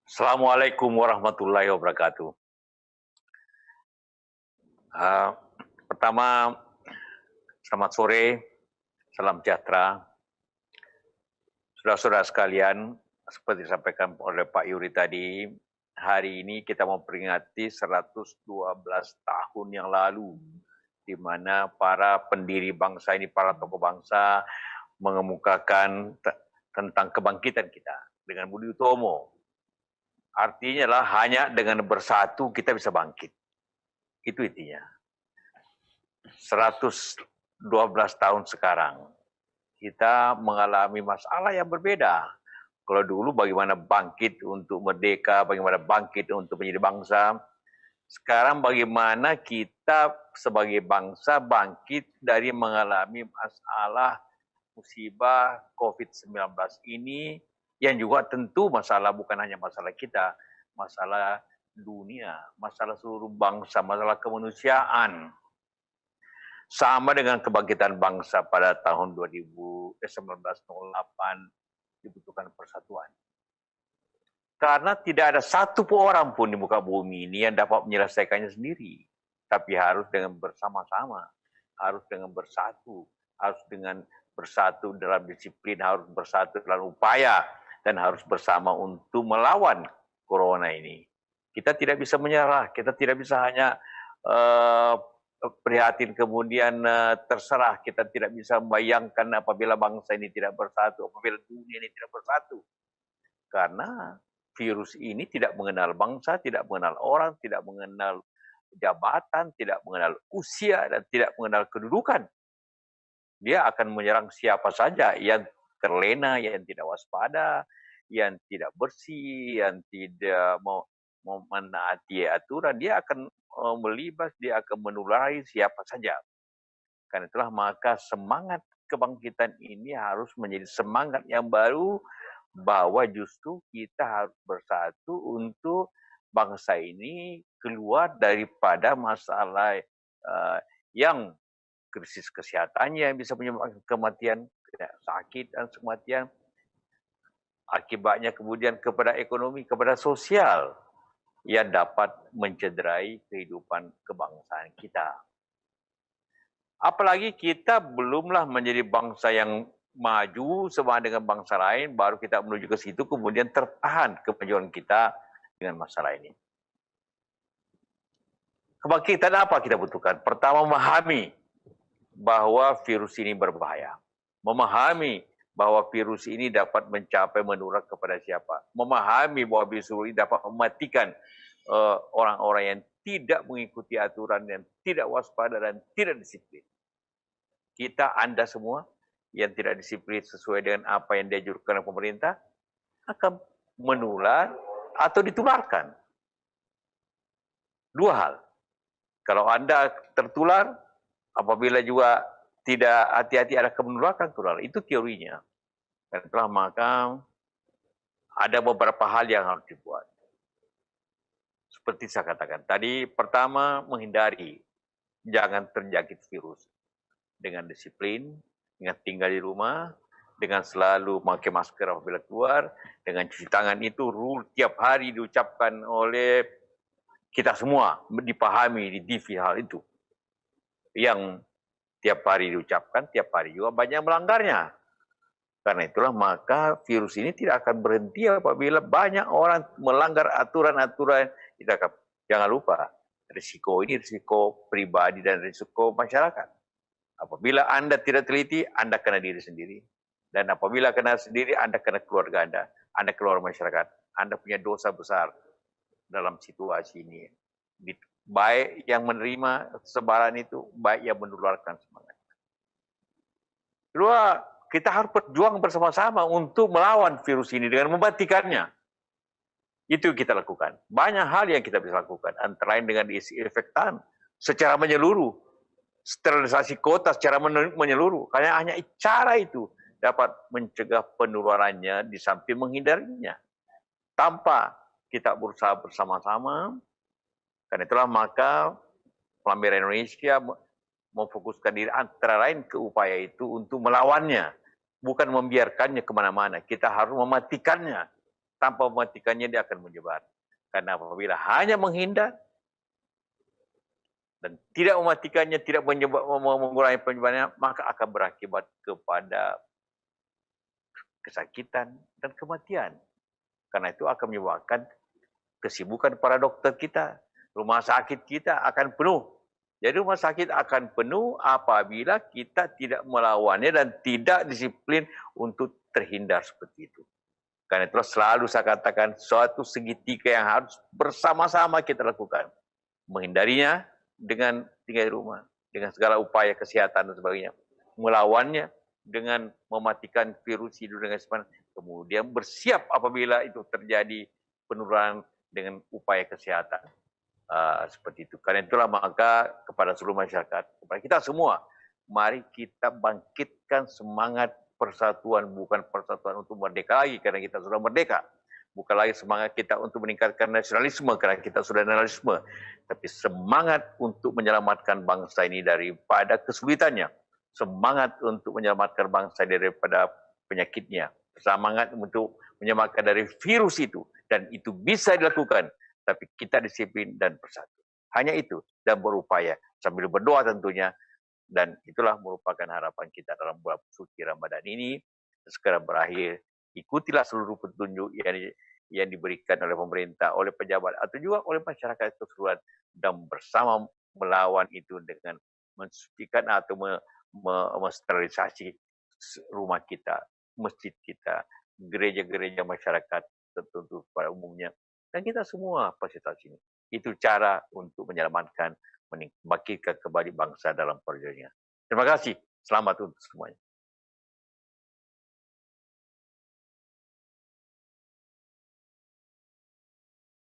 Assalamualaikum warahmatullahi wabarakatuh. Uh, Pertama, selamat sore, salam sejahtera. Saudara-saudara sekalian, seperti disampaikan oleh Pak Yuri tadi, hari ini kita memperingati 112 tahun yang lalu, di mana para pendiri bangsa ini, para tokoh bangsa, mengemukakan tentang kebangkitan kita dengan Budi Utomo. Artinya adalah hanya dengan bersatu kita bisa bangkit. Itu intinya. 112 tahun sekarang, kita mengalami masalah yang berbeda. Kalau dulu bagaimana bangkit untuk merdeka, bagaimana bangkit untuk menjadi bangsa, sekarang bagaimana kita sebagai bangsa bangkit dari mengalami masalah musibah COVID-19 ini, yang juga tentu masalah bukan hanya masalah kita, masalah dunia, masalah seluruh bangsa, masalah kemanusiaan. Sama dengan kebangkitan bangsa pada tahun 1908 dibutuhkan persatuan. Karena tidak ada satu orang pun di muka bumi ini yang dapat menyelesaikannya sendiri. Tapi harus dengan bersama-sama, harus dengan bersatu, harus dengan bersatu dalam disiplin, harus bersatu dalam upaya, dan harus bersama untuk melawan corona ini. Kita tidak bisa menyerah, kita tidak bisa hanya prihatin kemudian terserah. Kita tidak bisa membayangkan apabila bangsa ini tidak bersatu, apabila dunia ini tidak bersatu. Karena virus ini tidak mengenal bangsa, tidak mengenal orang, tidak mengenal jabatan, tidak mengenal usia, dan tidak mengenal kedudukan. Dia akan menyerang siapa saja yang terlena, yang tidak waspada, yang tidak bersih, yang tidak mau menaati aturan. Dia akan melibas, dia akan menulari siapa saja. Karena itulah maka semangat kebangkitan ini harus menjadi semangat yang baru, bahwa justru kita harus bersatu untuk bangsa ini keluar daripada masalah yang krisis kesehatannya yang bisa menyebabkan kematian, sakit dan kematian. Akibatnya kemudian kepada ekonomi, kepada sosial yang dapat mencederai kehidupan kebangsaan kita. Apalagi kita belumlah menjadi bangsa yang maju sama dengan bangsa lain, baru kita menuju ke situ, kemudian tertahan kemajuan kita dengan masalah ini. Kebangkitan apa kita butuhkan? Pertama, memahami bahwa virus ini berbahaya. Memahami bahwa virus ini dapat mencapai menular kepada siapa. Memahami bahwa virus ini dapat mematikan orang-orang yang tidak mengikuti aturan, yang tidak waspada dan tidak disiplin. Kita, Anda semua yang tidak disiplin sesuai dengan apa yang dianjurkan oleh pemerintah akan menular atau ditularkan. Dua hal. Kalau Anda tertular, apabila juga tidak hati-hati ada kemenularan tular. Itu teorinya. Dan itulah maka ada beberapa hal yang harus dibuat. Seperti saya katakan tadi, pertama menghindari jangan terjangkit virus dengan disiplin, dengan tinggal di rumah, dengan selalu memakai masker apabila keluar, dengan cuci tangan. Itu rule tiap hari diucapkan oleh kita semua, dipahami di TV hal itu. Yang tiap hari diucapkan, tiap hari juga banyak melanggarnya. Karena itulah maka virus ini tidak akan berhenti apabila banyak orang melanggar aturan-aturan. Jangan lupa, risiko ini risiko pribadi dan risiko masyarakat. Apabila Anda tidak teliti, Anda kena diri sendiri. Dan apabila kena sendiri, Anda kena keluarga Anda keluar masyarakat. Anda punya dosa besar dalam situasi ini. Baik yang menerima sebaran itu, baik yang menularkan semangat. Kedua, kita harus berjuang bersama-sama untuk melawan virus ini dengan mematikannya. Itu yang kita lakukan. Banyak hal yang kita bisa lakukan. Antara lain dengan disinfektan secara menyeluruh. Sterilisasi kota secara menyeluruh. Karena hanya cara itu dapat mencegah penularannya di samping menghindarinya. Tanpa kita berusaha bersama-sama. Karena itulah maka Pelampiran Indonesia memfokuskan diri antara lain ke upaya itu untuk melawannya. Bukan membiarkannya kemana-mana. Kita harus mematikannya. tanpa mematikannya dia akan menyebar. Karena apabila hanya menghindar dan tidak mematikannya, tidak mengurangi penyebarannya, maka akan berakibat kepada kesakitan dan kematian. Karena itu akan menyebabkan kesibukan para dokter kita. Rumah sakit kita akan penuh. Jadi rumah sakit akan penuh apabila kita tidak melawannya dan tidak disiplin untuk terhindar seperti itu. Karena itulah selalu saya katakan suatu segitiga yang harus bersama-sama kita lakukan. Menghindarinya dengan tinggal di rumah, dengan segala upaya kesehatan dan sebagainya. Melawannya dengan mematikan virus itu dengan sebenarnya. Kemudian bersiap apabila itu terjadi penurunan dengan upaya kesehatan. Seperti itu. Karena itulah maka kepada seluruh masyarakat, kepada kita semua, mari kita bangkitkan semangat persatuan, bukan persatuan untuk merdeka lagi karena kita sudah merdeka. Bukan lagi semangat kita untuk meningkatkan nasionalisme karena kita sudah nasionalisme. Tapi semangat untuk menyelamatkan bangsa ini daripada kesulitannya. Semangat untuk menyelamatkan bangsa daripada penyakitnya. Semangat untuk menyelamatkan dari virus itu. Dan itu bisa dilakukan. Tapi kita disiplin dan bersatu. Hanya itu. Dan berupaya. Sambil berdoa tentunya. Dan itulah merupakan harapan kita dalam bulan suci Ramadan ini. Segera berakhir. Ikutilah seluruh petunjuk yang diberikan oleh pemerintah, oleh pejabat, atau juga oleh masyarakat keseluruhan. Dan bersama melawan itu dengan mensucikan atau mensterilisasi rumah kita, masjid kita, gereja-gereja masyarakat tertentu pada umumnya. Dan kita semua fasilitas ini. Itu cara untuk menyelamatkan, membangkitkan kembali bangsa dalam perjuangannya. Terima kasih. Selamat untuk semuanya.